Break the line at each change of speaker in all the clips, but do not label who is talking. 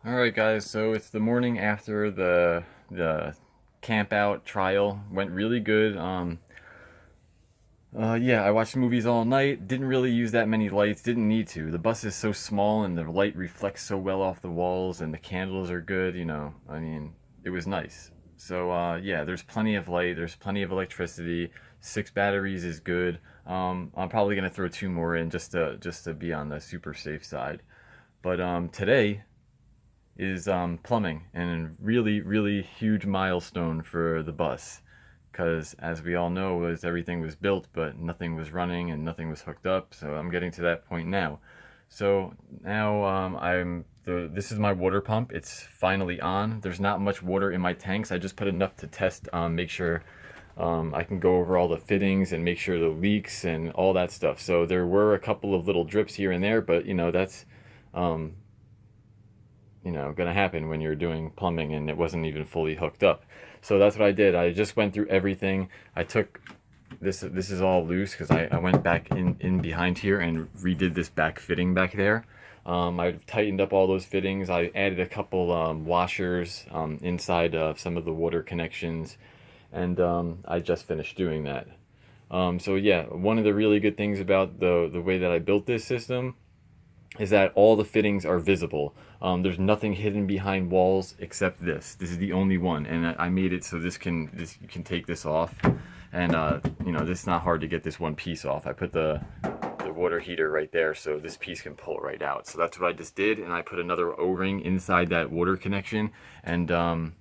All right, guys. So it's the morning after the camp out trial. Went really good. Yeah, I watched movies all night. Didn't really use that many lights. Didn't need to. The bus is so small and the light reflects so well off the walls, and the candles are good. I mean, it was nice. So yeah, there's plenty of light. There's plenty of electricity. 6 batteries is good. I'm probably gonna throw 2 more in just to be on the super safe side. But today is plumbing, and a really, really huge milestone for the bus. Because as we all know, everything was built, but nothing was running and nothing was hooked up. So I'm getting to that point now. So now this is my water pump. It's finally on. There's not much water in my tanks. I just put enough to test, make sure I can go over all the fittings and make sure the leaks and all that stuff. So there were a couple of little drips here and there, but that's um, going to happen when you're doing plumbing and it wasn't even fully hooked up. So that's what I did. I just went through everything. I took this is all loose because I went back in behind here and redid this back fitting back there. I tightened up all those fittings. I added a couple washers inside of some of the water connections, and I just finished doing that. So yeah, one of the really good things about the way that I built this system is that all the fittings are visible. There's nothing hidden behind walls except this. This is the only one, and I made it so you can take this off, and this is not hard to get this one piece off. I put the water heater right there, so this piece can pull right out. So that's what I just did, and I put another O-ring inside that water connection, and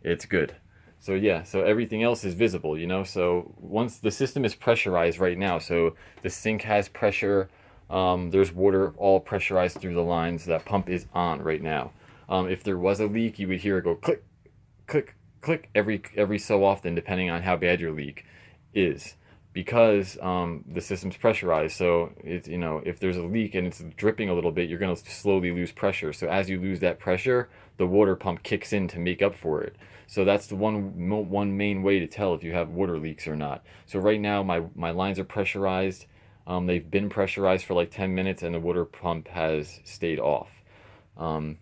it's good. So yeah, so everything else is visible, So once the system is pressurized right now, so the sink has pressure. There's water all pressurized through the lines. That pump is on right now. If there was a leak, you would hear it go click, click, click every so often, depending on how bad your leak is, because the system's pressurized. So it's if there's a leak and it's dripping a little bit, you're going to slowly lose pressure. So as you lose that pressure, the water pump kicks in to make up for it. So that's the one main way to tell if you have water leaks or not. So right now my lines are pressurized. They've been pressurized for like 10 minutes and the water pump has stayed off. Um,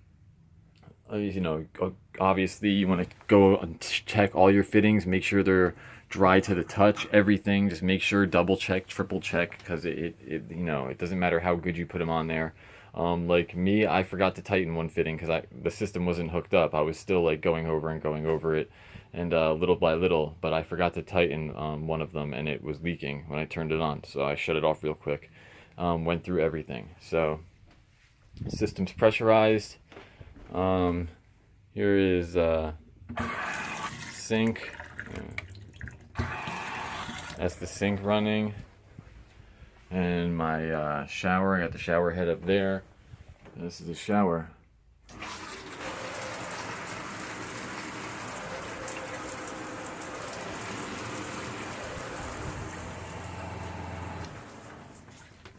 Obviously you want to go and check all your fittings, make sure they're dry to the touch, everything. Just make sure, double check, triple check, because it doesn't matter how good you put them on there. Like me, I forgot to tighten one fitting because the system wasn't hooked up. I was still like going over it, and little by little, but I forgot to tighten one of them, and it was leaking when I turned it on. So I shut it off real quick. Went through everything. So system's pressurized. Here is sink. That's the sink running. And my shower, I got the shower head up there. This is the shower.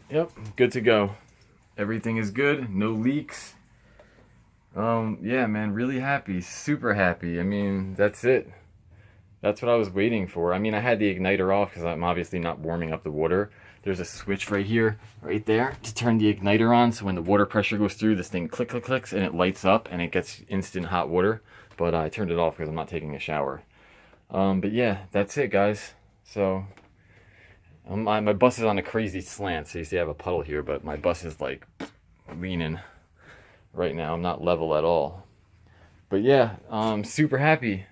Yep, good to go. Everything is good, no leaks. Yeah, man, really happy, super happy. I mean, that's it. That's what I was waiting for. I mean, I had the igniter off because I'm obviously not warming up the water. There's a switch right here, right there, to turn the igniter on. So when the water pressure goes through, this thing clicks, and it lights up, and it gets instant hot water. But I turned it off because I'm not taking a shower. But yeah, that's it, guys. So my bus is on a crazy slant. So you see I have a puddle here, but my bus is like leaning right now. I'm not level at all. But yeah, super happy.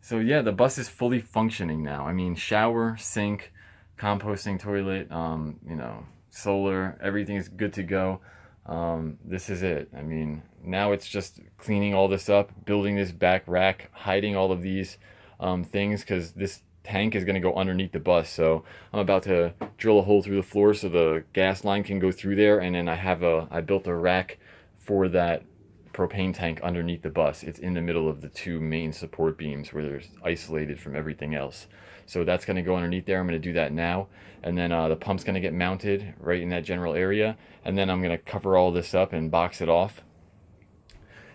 So yeah, the bus is fully functioning now. I mean, shower, sink, composting toilet, solar, everything is good to go. This is it. I mean, now it's just cleaning all this up, building this back rack, hiding all of these things, because this tank is going to go underneath the bus. So I'm about to drill a hole through the floor so the gas line can go through there, and then I built a rack for that propane tank underneath the bus. It's in the middle of the two main support beams where they're isolated from everything else. So that's going to go underneath there. I'm going to do that now. And then the pump's going to get mounted right in that general area. And then I'm going to cover all this up and box it off.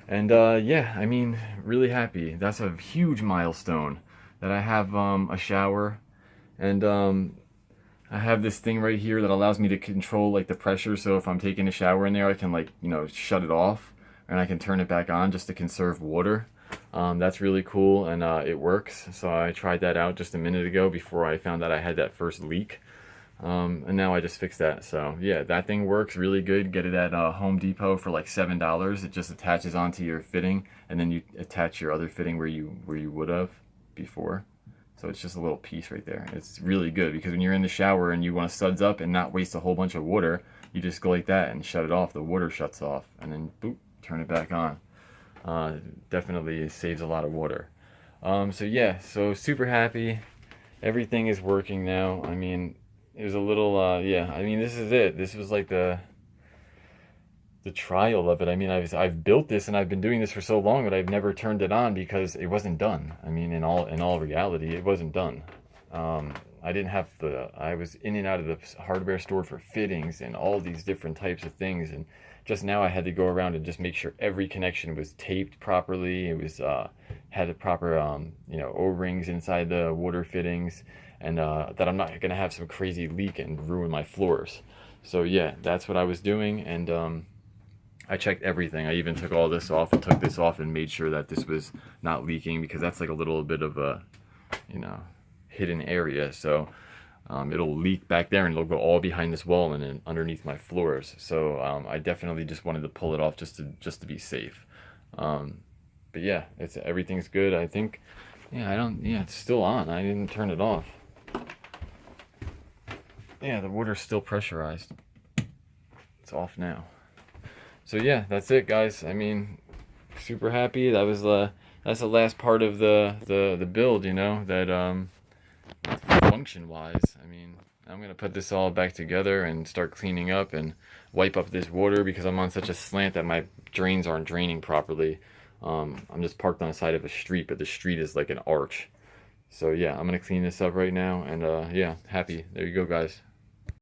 And yeah, I mean, really happy. That's a huge milestone that I have a shower. And I have this thing right here that allows me to control like the pressure. So if I'm taking a shower in there, I can shut it off and I can turn it back on just to conserve water. That's really cool, and it works. So I tried that out just a minute ago before I found out I had that first leak. And now I just fixed that. So yeah, that thing works really good. Get it at Home Depot for like $7. It just attaches onto your fitting, and then you attach your other fitting where you would have before. So it's just a little piece right there. It's really good because when you're in the shower and you want to suds up and not waste a whole bunch of water, you just go like that and shut it off. The water shuts off, and then boop, turn it back on. Definitely saves a lot of water. So yeah, so super happy. Everything is working now. I mean, it was a little, yeah, I mean, this is it. This was like the trial of it. I mean, I've built this and I've been doing this for so long, but I've never turned it on because it wasn't done. I mean, in all reality, it wasn't done. I didn't have I was in and out of the hardware store for fittings and all these different types of things, and just now I had to go around and just make sure every connection was taped properly. It was had the proper O-rings inside the water fittings, and that I'm not gonna have some crazy leak and ruin my floors. So yeah, that's what I was doing, and I checked everything. I even took all this off and took this off and made sure that this was not leaking, because that's like a little bit of a, hidden area. So it'll leak back there and it'll go all behind this wall and then underneath my floors. So I definitely just wanted to pull it off just to be safe. But yeah, everything's good. I think, it's still on. I didn't turn it off. Yeah, the water's still pressurized. It's off now. So yeah, that's it, guys. I mean, super happy. That's the last part of the build, that function wise. I mean, I'm gonna put this all back together and start cleaning up and wipe up this water because I'm on such a slant that my drains aren't draining properly. I'm just parked on the side of a street, but the street is like an arch. So yeah, I'm gonna clean this up right now, and yeah, happy. There you go, guys.